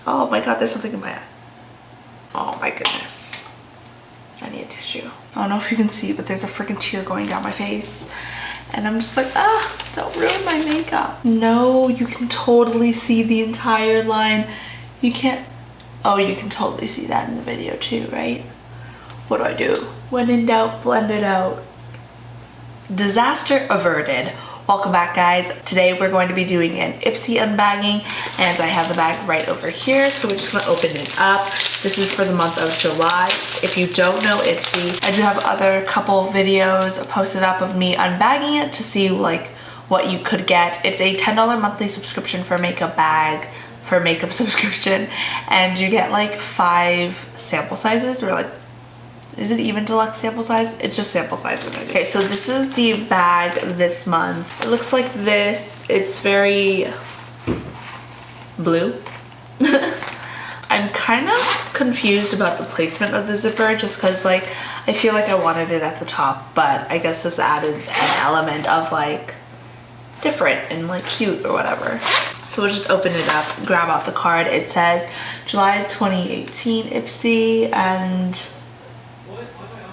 Oh my god, there's something in my eye. Oh my goodness. I need a tissue. I don't know if you can see, but there's a freaking tear going down my face. And I'm just like, ah, don't ruin my makeup. No, you can totally see the entire line. You can't, oh, you can totally see that in the video too, right? What do I do? When in doubt, blend it out. Disaster averted. Welcome back, guys. Today we're going to be doing an Ipsy unbagging, and I have the bag right over here, so we're just gonna open it up. This is for the month of July. If you don't know Ipsy, I do have other couple videos posted up of me unbagging it to see like what you could get. It's a $10 monthly subscription for makeup bag, for makeup subscription, and you get like 5 sample sizes, or like, is it even deluxe sample size? It's just sample size. Okay, so this is the bag this month. It looks like this. It's very blue. I'm kind of confused about the placement of the zipper just because like I feel like I wanted it at the top, but I guess this added an element of like different and like cute or whatever. So we'll just open it up, grab out the card. It says July 2018 Ipsy and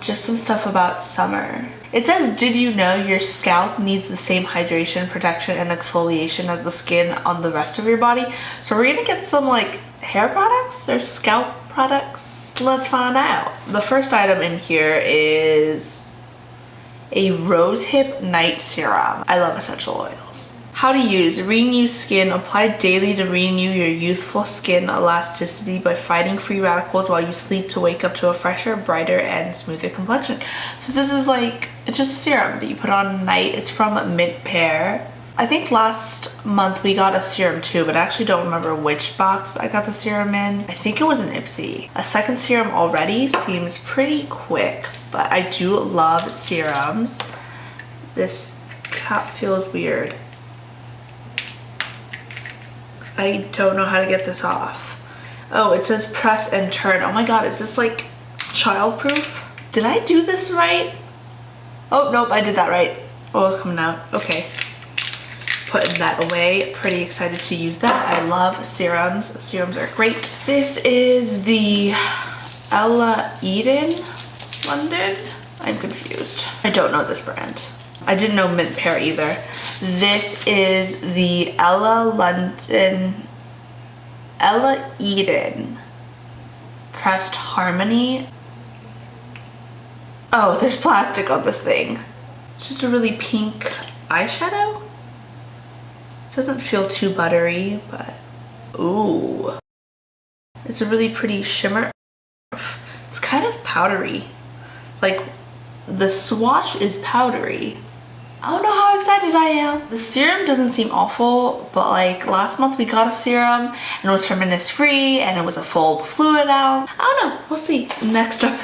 just some stuff about summer. It says, did you know your scalp needs the same hydration, protection, and exfoliation as the skin on the rest of your body? So we're gonna get some like hair products or scalp products. Let's find out. The first item in here is a rosehip night serum. I love essential oils. How to use: renew skin, apply daily to renew your youthful skin elasticity by fighting free radicals while you sleep to wake up to a fresher, brighter, and smoother complexion. So this is like, it's just a serum that you put on at night. It's from Mint Pear. I think last month we got a serum too, but I actually don't remember which box I got the serum in. I think it was an Ipsy. A second serum already seems pretty quick, but I do love serums. This cap feels weird. I don't know how to get this off. Oh, it says press and turn. Oh my god, is this like childproof? Did I do this right? Oh, nope, I did that right. Oh, it's coming out. Okay. Putting that away. Pretty excited to use that. I love serums. Serums are great. This is the Ella Eden London. I'm confused. I don't know this brand. I didn't know Mint Pear either. This is the Ella Eden Pressed Harmony. Oh, there's plastic on this thing. It's just a really pink eyeshadow. Doesn't feel too buttery, but ooh. It's a really pretty shimmer. It's kind of powdery. Like the swatch is powdery. I don't know how excited I am. The serum doesn't seem awful, but like last month we got a serum and it was from Innisfree and it was a full fluid out. I don't know, we'll see. Next up,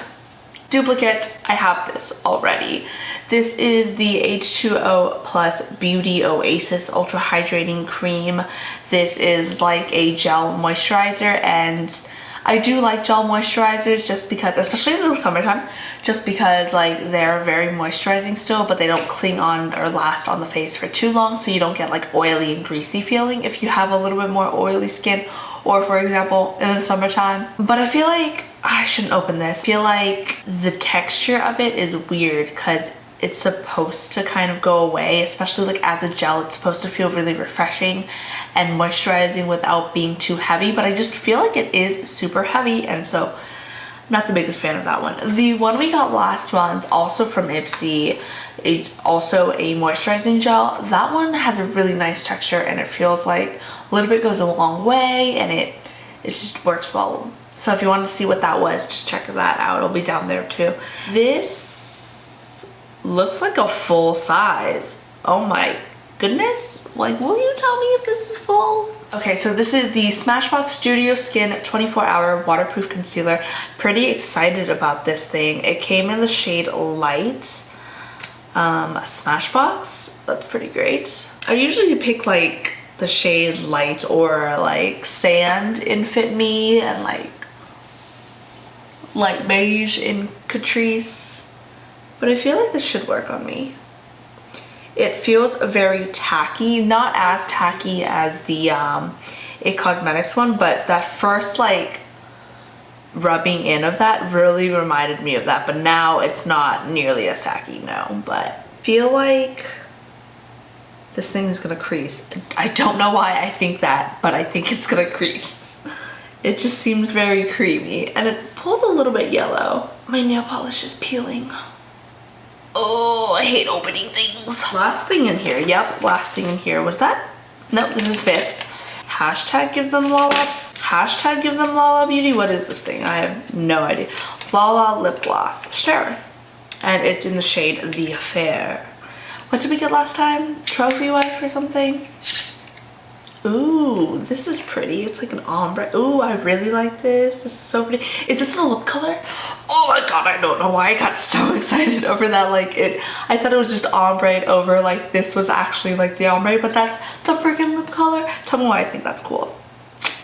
duplicate. I have this already. This is the H2O Plus Beauty Oasis Ultra Hydrating Cream. This is like a gel moisturizer, and I do like gel moisturizers just because, especially in the summertime, just because like they're very moisturizing still, but they don't cling on or last on the face for too long, so you don't get like oily and greasy feeling if you have a little bit more oily skin, or for example in the summertime. But I feel like I shouldn't open this. I feel like the texture of it is weird because it's supposed to kind of go away, especially like as a gel. It's supposed to feel really refreshing and moisturizing without being too heavy, but I just feel like it is super heavy, and so I'm not the biggest fan of that one. The one we got last month, also from Ipsy, also a moisturizing gel. That one has a really nice texture and it feels like a little bit goes a long way, and it just works well. So if you wanted to see what that was, just check that out. It'll be down there too. This looks like a full size. Oh my goodness. Like, will you tell me if this is full? Okay, so this is the Smashbox Studio Skin 24-Hour Waterproof Concealer. Pretty excited about this thing. It came in the shade Light. Smashbox. That's pretty great. I usually pick like the shade Light or like Sand in Fit Me, and like light beige in Catrice. But I feel like this should work on me. It feels very tacky, not as tacky as the a cosmetics one, but that first like rubbing in of that really reminded me of that, but now it's not nearly as tacky, no. But I feel like this thing is gonna crease. I don't know why I think that, but I think it's gonna crease. It just seems very creamy and it pulls a little bit yellow. My nail polish is peeling. Oh, I hate opening things. Last thing in here, yep, last thing in here. Was that? Nope, this is fifth. Hashtag give them Lala. Hashtag give them Lala Beauty. What is this thing? I have no idea. Lala lip gloss, sure. And it's in the shade The Affair. What did we get last time? Trophy wife or something? Ooh, this is pretty. It's like an ombre. Ooh, I really like this. This is so pretty. Is this the lip color? Oh my god, I don't know why I got so excited over that. Like I thought it was just ombre over, like this was actually like the ombre, but that's the freaking lip color. Tell me why I think that's cool.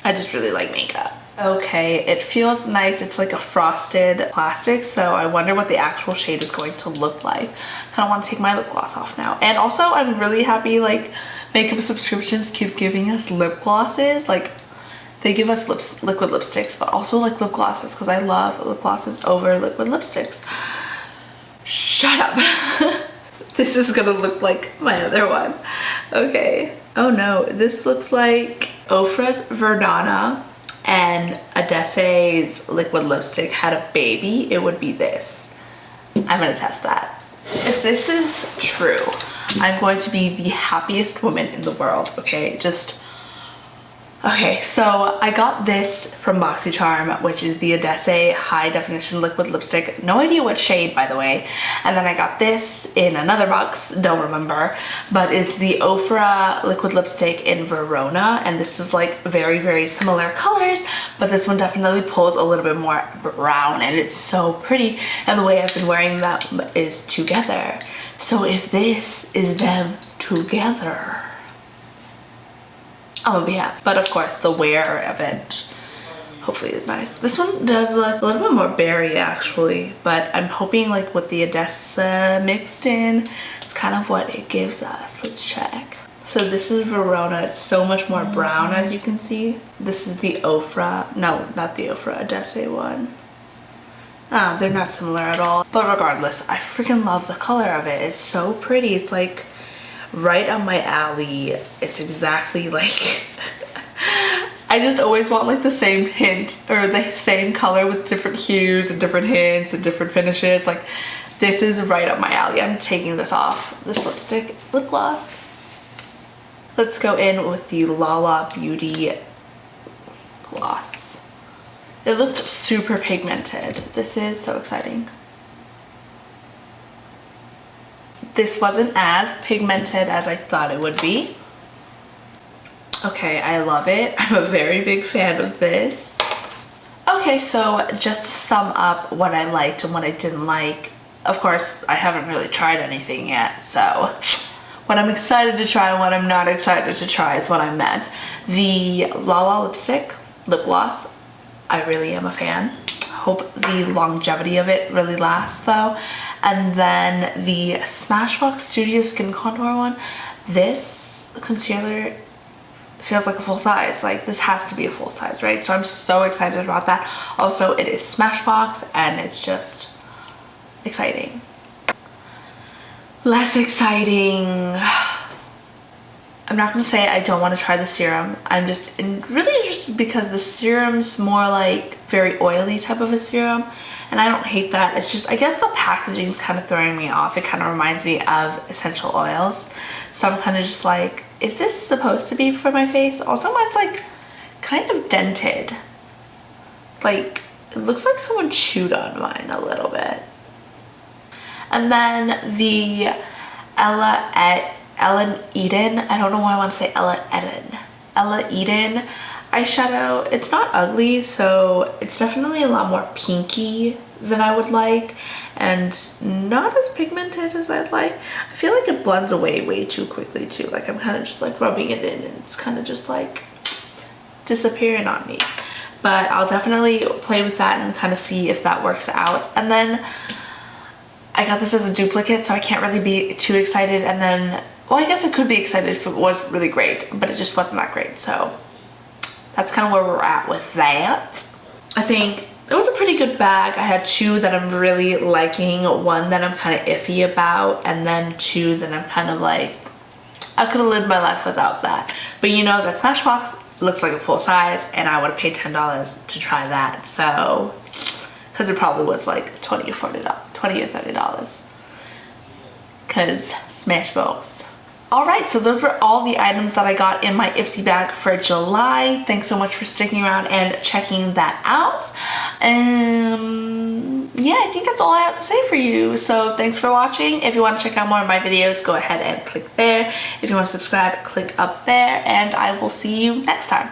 I just really like makeup. Okay, it feels nice. It's like a frosted plastic, so I wonder what the actual shade is going to look like. I kind of want to take my lip gloss off now. And also, I'm really happy, like, makeup subscriptions keep giving us lip glosses. Like, they give us liquid lipsticks, but also, like, lip glosses, because I love lip glosses over liquid lipsticks. Shut up. This is gonna look like my other one. Okay. Oh no, this looks like Ofra's Verdana and Essell's liquid lipstick had a baby, it would be this. I'm gonna test that. If this is true, I'm going to be the happiest woman in the world, okay? Okay, so I got this from BOXYCHARM, which is the Essell High Definition Liquid Lipstick. No idea what shade, by the way. And then I got this in another box, don't remember, but it's the Ofra Liquid Lipstick in Verona, and this is like very, very similar colors, but this one definitely pulls a little bit more brown, and it's so pretty, and the way I've been wearing them is together. So if this is them together, I'm gonna be happy. But of course, the wear of it hopefully is nice. This one does look a little bit more berry actually, but I'm hoping like with the Odessa mixed in, it's kind of what it gives us. Let's check. So this is Verona. It's so much more brown, as you can see. This is the Ofra. No, not the Ofra, Odessa one. Ah, they're not similar at all. But regardless, I freaking love the color of it. It's so pretty. It's like right up my alley. It's exactly like I just always want like the same hint or the same color with different hues and different hints and different finishes. Like this is right up my alley. I'm taking this off, this lip gloss. Let's go in with the Lala Beauty gloss. It looked super pigmented. This is so exciting. This wasn't as pigmented as I thought it would be. Okay, I love it. I'm a very big fan of this. Okay, so just to sum up what I liked and what I didn't like, of course, I haven't really tried anything yet, so what I'm excited to try and what I'm not excited to try is what I meant. The Lala lipstick, lip gloss, I really am a fan. Hope the longevity of it really lasts though. And then the Smashbox Studio Skin Contour one, this concealer feels like a full size. Like this has to be a full size, right? So I'm so excited about that. Also, it is Smashbox and it's just exciting. Less exciting. I'm not gonna say I don't want to try the serum. I'm just really interested because the serum's more like very oily type of a serum, and I don't hate that. It's just, I guess the packaging's kind of throwing me off. It kind of reminds me of essential oils. So I'm kind of just like, is this supposed to be for my face? Also, mine's like kind of dented. Like, it looks like someone chewed on mine a little bit. And then the Ellen Eden, I don't know why I want to say Ella Eden eyeshadow. It's not ugly, so it's definitely a lot more pinky than I would like and not as pigmented as I'd like. I feel like it blends away way too quickly too. Like I'm kind of just like rubbing it in and it's kind of just like disappearing on me. But I'll definitely play with that and kind of see if that works out. And then I got this as a duplicate, so I can't really be too excited. And then, well, I guess I could be excited if it was really great, but it just wasn't that great. So that's kind of where we're at with that. I think it was a pretty good bag. I had 2 that I'm really liking, 1 that I'm kind of iffy about, and then 2 that I'm kind of like, I could have lived my life without that. But you know, that Smashbox looks like a full size, and I would have paid $10 to try that. So, because it probably was like $20 or $30. Because Smashbox. Alright, so those were all the items that I got in my Ipsy bag for July. Thanks so much for sticking around and checking that out. Yeah, I think that's all I have to say for you. So thanks for watching. If you want to check out more of my videos, go ahead and click there. If you want to subscribe, click up there. And I will see you next time.